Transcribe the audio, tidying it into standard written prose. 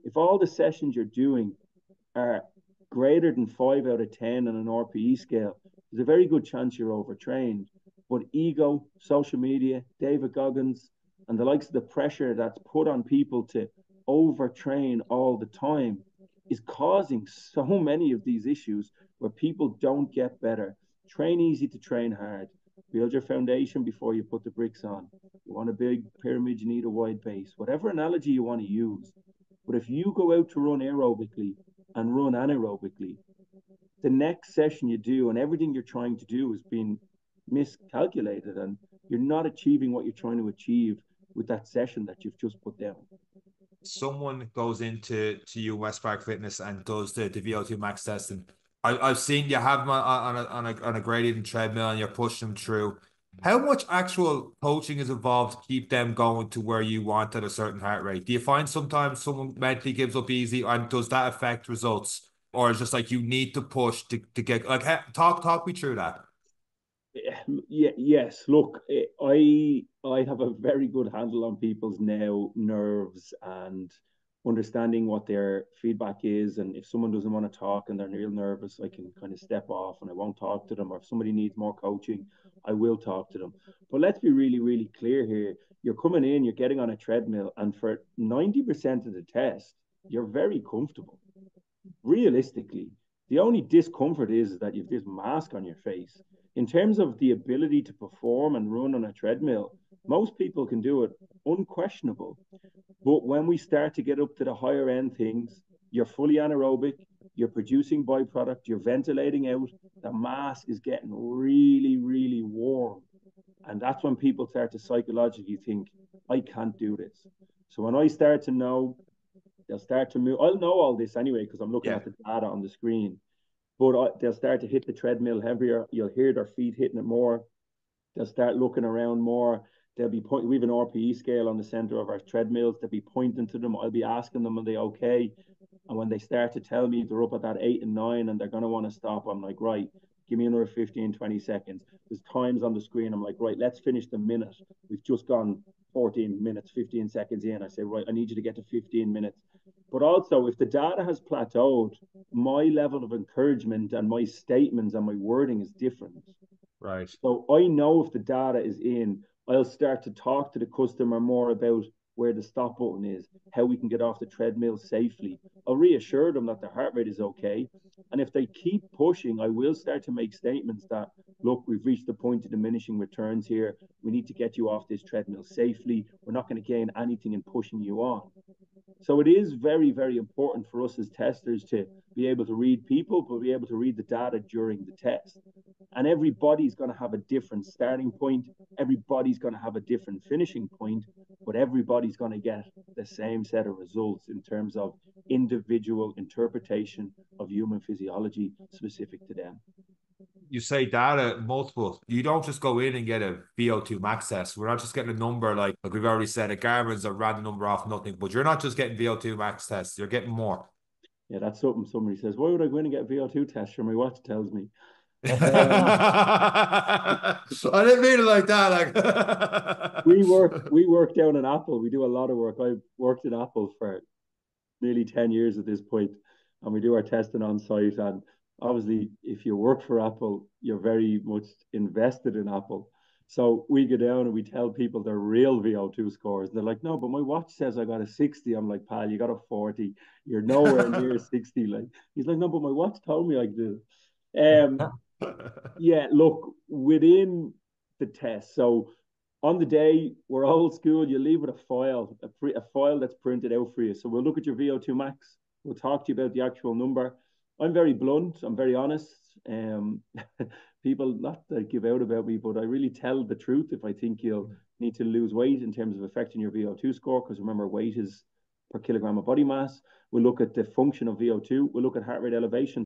If all the sessions you're doing are greater than 5 out of 10 on an RPE scale, there's a very good chance you're overtrained. But ego, social media, David Goggins, and the likes of the pressure that's put on people to overtrain all the time is causing so many of these issues where people don't get better. Train easy to train hard. Build your foundation before you put the bricks on. You want a big pyramid, you need a wide base. Whatever analogy you want to use. But if you go out to run aerobically and run anaerobically, the next session you do and everything you're trying to do is being miscalculated, and you're not achieving what you're trying to achieve with that session that you've just put down. Someone goes into you Westpac Fitness and does the VO2 max testing. I've seen you have them on a gradient treadmill and you're pushing them through. How much actual coaching is involved to keep them going to where you want at a certain heart rate? Do you find sometimes someone mentally gives up easy, and does that affect results? Or is just like you need to push to get like talk me through that? Yeah, yes. Look, I have a very good handle on people's now nerves and understanding what their feedback is. And if someone doesn't want to talk and they're real nervous, I can kind of step off and I won't talk to them. Or if somebody needs more coaching, I will talk to them. But let's be really, really clear here. You're coming in, you're getting on a treadmill, and for 90% of the test, you're very comfortable. Realistically, the only discomfort is that you've this mask on your face. In terms of the ability to perform and run on a treadmill, most people can do it, unquestionable. But when we start to get up to the higher end things, you're fully anaerobic, you're producing byproduct, you're ventilating out, the mask is getting really, really warm. And that's when people start to psychologically think, I can't do this. So when I start to know, they'll start to move. I'll know all this anyway because I'm looking Yeah. at the data on the screen. But they'll start to hit the treadmill heavier. You'll hear their feet hitting it more. They'll start looking around more. They'll be pointing. We have an RPE scale on the center of our treadmills. They'll be pointing to them. I'll be asking them, are they okay? And when they start to tell me they're up at that 8 and 9 and they're going to want to stop, I'm like, right, give me another 15, 20 seconds. There's times on the screen. I'm like, right, let's finish the minute. We've just gone 14 minutes, 15 seconds in. I say, right, I need you to get to 15 minutes. But also, if the data has plateaued, my level of encouragement and my statements and my wording is different. Right. So I know if the data is in, I'll start to talk to the customer more about where the stop button is, how we can get off the treadmill safely. I'll reassure them that their heart rate is okay. And if they keep pushing, I will start to make statements that, look, we've reached the point of diminishing returns here. We need to get you off this treadmill safely. We're not going to gain anything in pushing you on. So it is very, very important for us as testers to be able to read people, but be able to read the data during the test. And everybody's going to have a different starting point. Everybody's going to have a different finishing point, but everybody's going to get the same set of results in terms of individual interpretation of human physiology specific to them. You say data multiple. You don't just go in and get a VO2 max test. We're not just getting a number like we've already said, a Garmin's a random number off nothing, but you're not just getting VO2 max tests. You're getting more. Yeah, that's something somebody says, why would I go in and get a VO2 test? Sure, my watch tells me. I didn't mean it like that. Like we work down in Apple. We do a lot of work. I worked at Apple for nearly 10 years at this point, and we do our testing on site. And obviously, if you work for Apple, you're very much invested in Apple. So we go down and we tell people their real VO2 scores. They're like, no, but my watch says I got a 60. I'm like, pal, you got a 40. You're nowhere near 60. Like, he's like, no, but my watch told me I did. Yeah, look, within the test. So on the day, we're old school. You leave with a file, a file that's printed out for you. So we'll look at your VO2 max. We'll talk to you about the actual number. I'm very blunt. I'm very honest. People not to give out about me, but I really tell the truth if I think you'll need to lose weight in terms of affecting your VO2 score. Because remember, weight is per kilogram of body mass. We'll look at the function of VO2. We'll look at heart rate elevation.